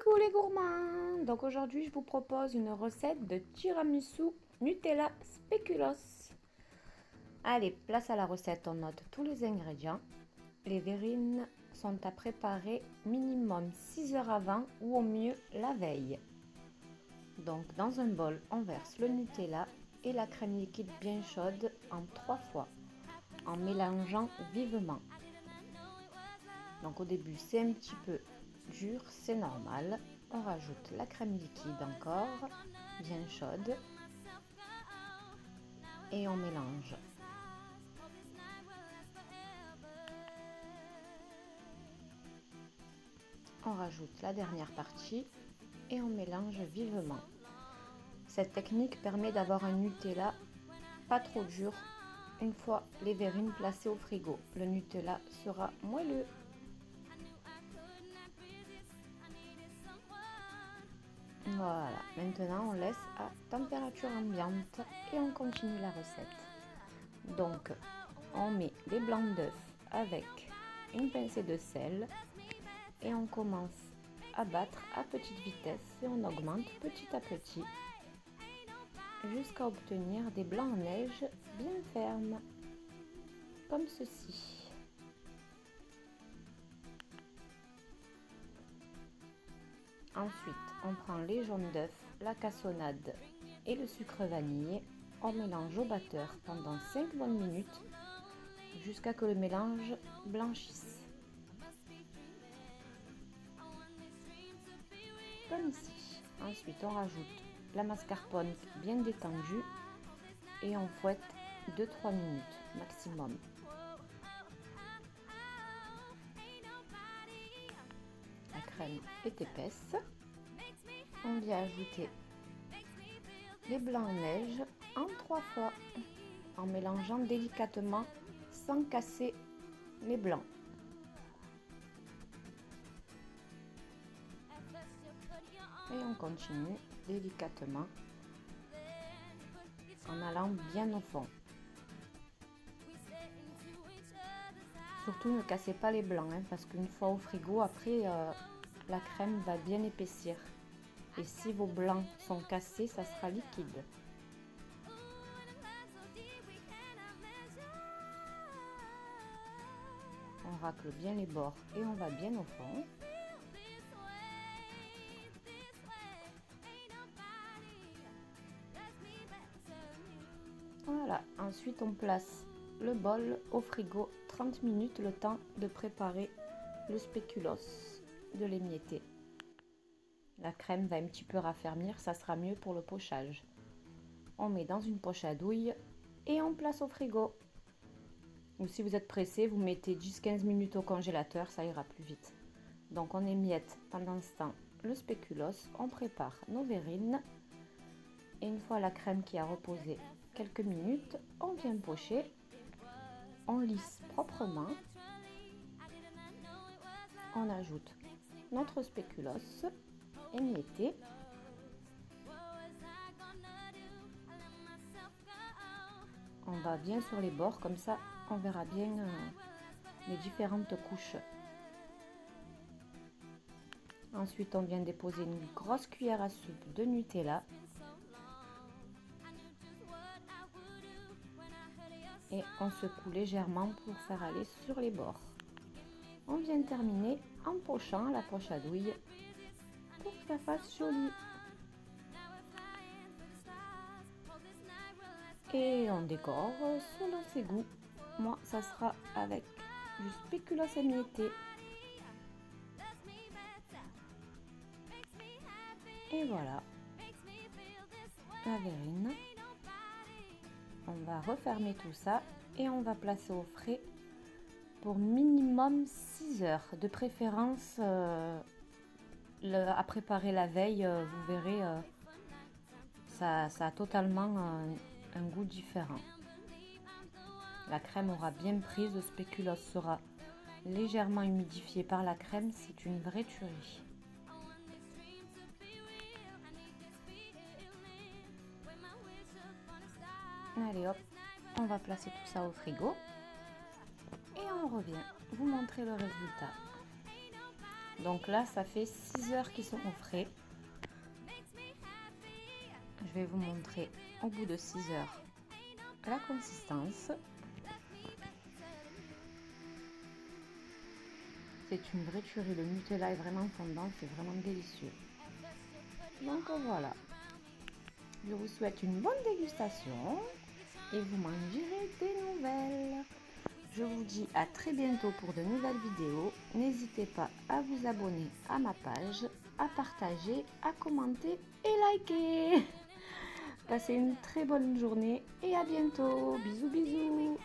Coucou les gourmands! Donc aujourd'hui je vous propose une recette de tiramisu Nutella spéculoos. Allez, place à la recette, on note tous les ingrédients. Les verrines sont à préparer minimum 6 heures avant ou au mieux la veille. Donc dans un bol, on verse le Nutella et la crème liquide bien chaude en 3 fois, en mélangeant vivement. Donc au début c'est un petit peu dur, c'est normal. On rajoute la crème liquide encore, bien chaude, et on mélange. On rajoute la dernière partie et on mélange vivement. Cette technique permet d'avoir un Nutella pas trop dur. Une fois les verrines placées au frigo, le Nutella sera moelleux. Voilà, maintenant on laisse à température ambiante et on continue la recette. Donc on met les blancs d'œufs avec une pincée de sel et on commence à battre à petite vitesse et on augmente petit à petit jusqu'à obtenir des blancs en neige bien fermes, comme ceci. Ensuite, on prend les jaunes d'œufs, la cassonade et le sucre vanillé. On mélange au batteur pendant 5 bonnes minutes jusqu'à que le mélange blanchisse. Comme ici. Ensuite, on rajoute la mascarpone bien détendue et on fouette 2-3 minutes maximum. La crème est épaisse. On vient ajouter les blancs en neige en 3 fois en mélangeant délicatement sans casser les blancs. Et on continue délicatement en allant bien au fond. Surtout ne cassez pas les blancs parce qu'une fois au frigo, après la crème va bien épaissir. Et si vos blancs sont cassés, ça sera liquide. On racle bien les bords et on va bien au fond. Voilà, ensuite on place le bol au frigo 30 minutes, le temps de préparer le spéculoos, de l'émietter. La crème va un petit peu raffermir, ça sera mieux pour le pochage. On met dans une poche à douille et on place au frigo. Ou si vous êtes pressé, vous mettez 10-15 minutes au congélateur, ça ira plus vite. Donc on émiette pendant ce temps le spéculoos, on prépare nos verrines. Et une fois la crème qui a reposé quelques minutes, on vient pocher, on lisse proprement, on ajoute notre spéculoos émietté. On va bien sur les bords, comme ça on verra bien les différentes couches. Ensuite on vient déposer une grosse cuillère à soupe de Nutella. Et on secoue légèrement pour faire aller sur les bords. On vient terminer en pochant la poche à douille pour que ça fasse joli. Et on décore selon ses goûts. Moi, ça sera avec du spéculoos émietté. Et voilà, la verrine. On va refermer tout ça et on va placer au frais pour minimum 6 heures. De préférence à préparer la veille, vous verrez, ça a totalement un goût différent. La crème aura bien prise, le spéculoos sera légèrement humidifié par la crème, c'est une vraie tuerie. Allez hop, on va placer tout ça au frigo et on revient vous montrer le résultat. Donc là, ça fait 6 heures qu'ils sont au frais. Je vais vous montrer au bout de 6 heures la consistance. C'est une vraie tuerie. Le Nutella est vraiment fondant, c'est vraiment délicieux. Donc voilà. Je vous souhaite une bonne dégustation et vous m'en direz des nouvelles. Je vous dis à très bientôt pour de nouvelles vidéos. N'hésitez pas à vous abonner à ma page, à partager, à commenter et liker. Passez une très bonne journée et à bientôt. Bisous bisous.